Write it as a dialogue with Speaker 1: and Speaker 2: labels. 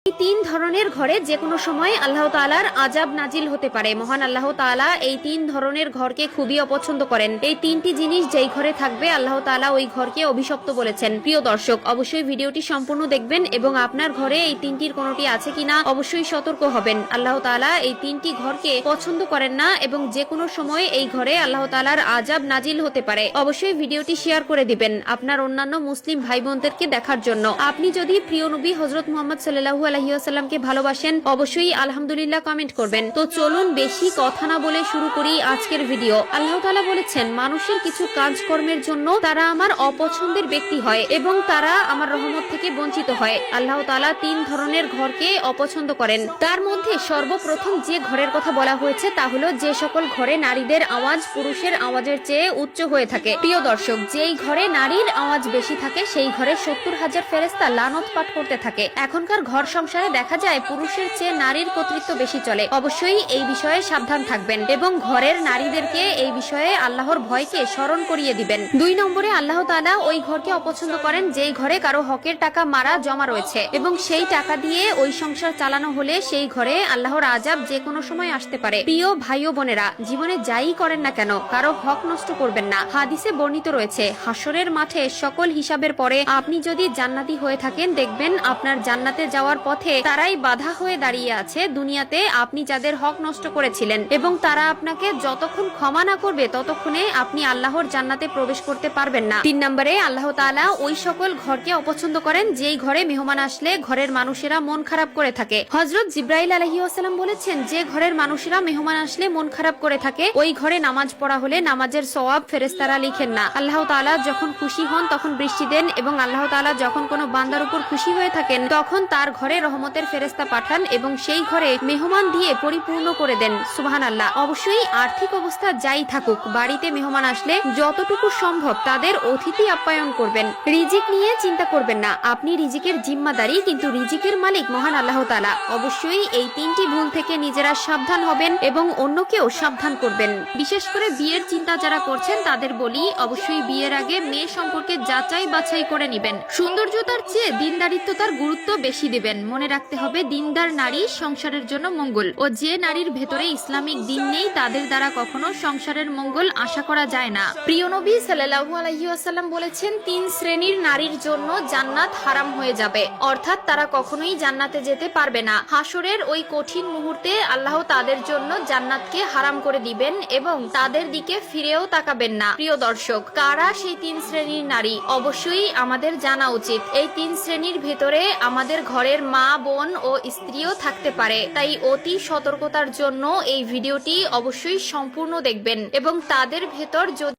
Speaker 1: এই তিন ধরনের ঘরে যে কোনো সময় আল্লাহ তাআলার আযাব নাজিল হতে পারে। মহান আল্লাহ তাআলা এই তিন ধরনের ঘরকে খুবই অপছন্দ করেন। এই তিনটি জিনিস যেই ঘরে থাকবে আল্লাহ তাআলা ওই ঘরকে অভিশপ্ত বলেছেন। প্রিয় দর্শক, অবশ্যই ভিডিওটি সম্পূর্ণ দেখবেন এবং আপনার ঘরে এই তিনটির কোনোটি আছে কিনা অবশ্যই সতর্ক হবেন। আল্লাহ তাআলা এই তিনটি ঘরকে পছন্দ করেন না এবং যে কোনো সময় এই ঘরে আল্লাহ তাআলার আযাব নাজিল হতে পারে। অবশ্যই ভিডিওটি শেয়ার করে দিবেন আপনার অন্যান্য মুসলিম ভাই বোনদেরকে দেখার জন্য। আপনি যদি প্রিয় নবী হযরত মুহাম্মদ সাল্লাল্লাহু আলাইহি ওয়াসাল্লামকে ভালোবাসেন অবশ্যই আলহামদুলিল্লাহ কমেন্ট করবেন। তো চলুন বেশি কথা না বলে শুরু করি আজকের ভিডিও। আল্লাহ তাআলা বলেছেন, মানুষের কিছু কাজকর্মের জন্য তারা আমার অপছন্দের ব্যক্তি হয় এবং তারা আমার রহমত থেকে বঞ্চিত হয়। আল্লাহ তাআলা তিন ধরনের ঘরকে অপছন্দ করেন। তার মধ্যে সর্বপ্রথম যে ঘরের কথা বলা হয়েছে তা হলো যে সকল ঘরে নারীদের আওয়াজ পুরুষের আওয়াজের চেয়ে উচ্চ হয়ে থাকে। প্রিয় দর্শক, যেই ঘরে নারীর আওয়াজ বেশি থাকে সেই ঘরে 70,000 ফেরেশতা লানত পাঠ করতে থাকে। এখনকার ঘর সংসারে দেখা যায় পুরুষের চেয়ে নারীর কর্তৃত্ব বেশি চলে। অবশ্যই এই বিষয়ে সাবধান থাকবেন এবং ঘরের নারীদেরকে এই বিষয়ে আল্লাহর ভয়কে স্মরণ করিয়ে দিবেন। 2 নম্বরে আল্লাহ তাআলা ওই ঘরকে অপছন্দ করেন যেই ঘরে কারো হকের টাকা মারা জমা রয়েছে এবং সেই টাকা দিয়ে ওই সংসার চালানো হলে সেই ঘরে আল্লাহর আযাব যে কোনো সময় আসতে পারে। প্রিয় ভাই ও বোনেরা, জীবনে যাই করেন না কেন কারো হক নষ্ট করবেন না। হাদিসে বর্ণিত রয়েছে, হাসরের মাঠে সকল হিসাবের পরে আপনি যদি জান্নাতি হয়ে থাকেন দেখবেন আপনার জান্নাতে যাওয়ার পথে তারাই বাধা হয়ে দাঁড়িয়ে আছে। দুনিয়াতে আপনি যাদের হক নষ্ট করেছিলেন এবং তারা আপনাকে যতক্ষণ ক্ষমা না করবে ততক্ষণে আপনি আল্লাহর জান্নাতে প্রবেশ করতে পারবেন না। 3 নম্বরে আল্লাহ তাআলা ওই সকল ঘরকে অপছন্দ করেন যেই ঘরে মেহমান আসলে ঘরের মানুষেরা মন খারাপ করে থাকে। হযরত জিবরাইল আলাইহিস সালাম বলেছেন, যে ঘরের মানুষেরা মেহমান আসলে মন খারাপ করে থাকে ওই ঘরে নামাজ পড়া হলে নামাজের সওয়াব ফেরেশতারা লিখেন না। আল্লাহ তাআলা যখন খুশি হন তখন বৃষ্টি দেন এবং আল্লাহ তাআলা যখন কোনো বান্দার উপর খুশি হয়ে থাকেন তখন তার ঘরে রহমতের ফেরেশতা পাঠান এবং সেই ঘরে মেহমান দিয়ে পরিপূর্ণ করে দেন। সুবহানাল্লাহ। অবশ্যই আর্থিক অবস্থা যাই থাকুক বাড়িতে মেহমান আসলে যতটুকু সম্ভব তাদের অতিথি আপ্যায়ন করবেন। রিজিক নিয়ে চিন্তা করবেন না, আপনি রিজিকের জিম্মাদারি, কিন্তু রিজিকের মালিক মহান আল্লাহ তাআলা। অবশ্যই এই তিনটি ভুল থেকে নিজেরা সাবধান হবেন এবং অন্যকেও সাবধান করবেন। বিশেষ করে বিয়ের চিন্তা যারা করছেন তাদের বলি, অবশ্যই বিয়ের আগে মেয়ে সম্পর্কে যাচাই বাছাই করে নেবেন। সৌন্দর্যতার চেয়ে দিনদারিত্বতার গুরুত্ব বেশি দিবেন। মনে রাখতে হবে দিনদার নারী সংসারের জন্য মঙ্গল ও যে নারীর ভেতরে ইসলামিক দিন নেই তাদের দ্বারা কখনো সংসারের মঙ্গল আশা করা যায় না। প্রিয় নবী সাল্লাল্লাহু আলাইহি ওয়াসাল্লাম বলেছেন, 3 শ্রেণীর নারীর জন্য জান্নাত হারাম হয়ে যাবে, অর্থাৎ তারা কখনোই জান্নাতে যেতে পারবে না। হাসরের ওই কঠিন মুহূর্তে আল্লাহ তাদের জন্য জান্নাতকে হারাম করে দিবেন এবং তাদের দিকে ফিরেও তাকাবেন না। প্রিয় দর্শক, কারা সেই 3 শ্রেণীর নারী অবশ্যই আমাদের জানা উচিত। এই 3 শ্রেণীর ভেতরে আমাদের ঘরের মা, বোন ও স্ত্রীও থাকতে পারে। তাই অতি সতর্কতার জন্য এই ভিডিওটি অবশ্যই সম্পূর্ণ দেখবেন এবং তাদের ভেতর যদি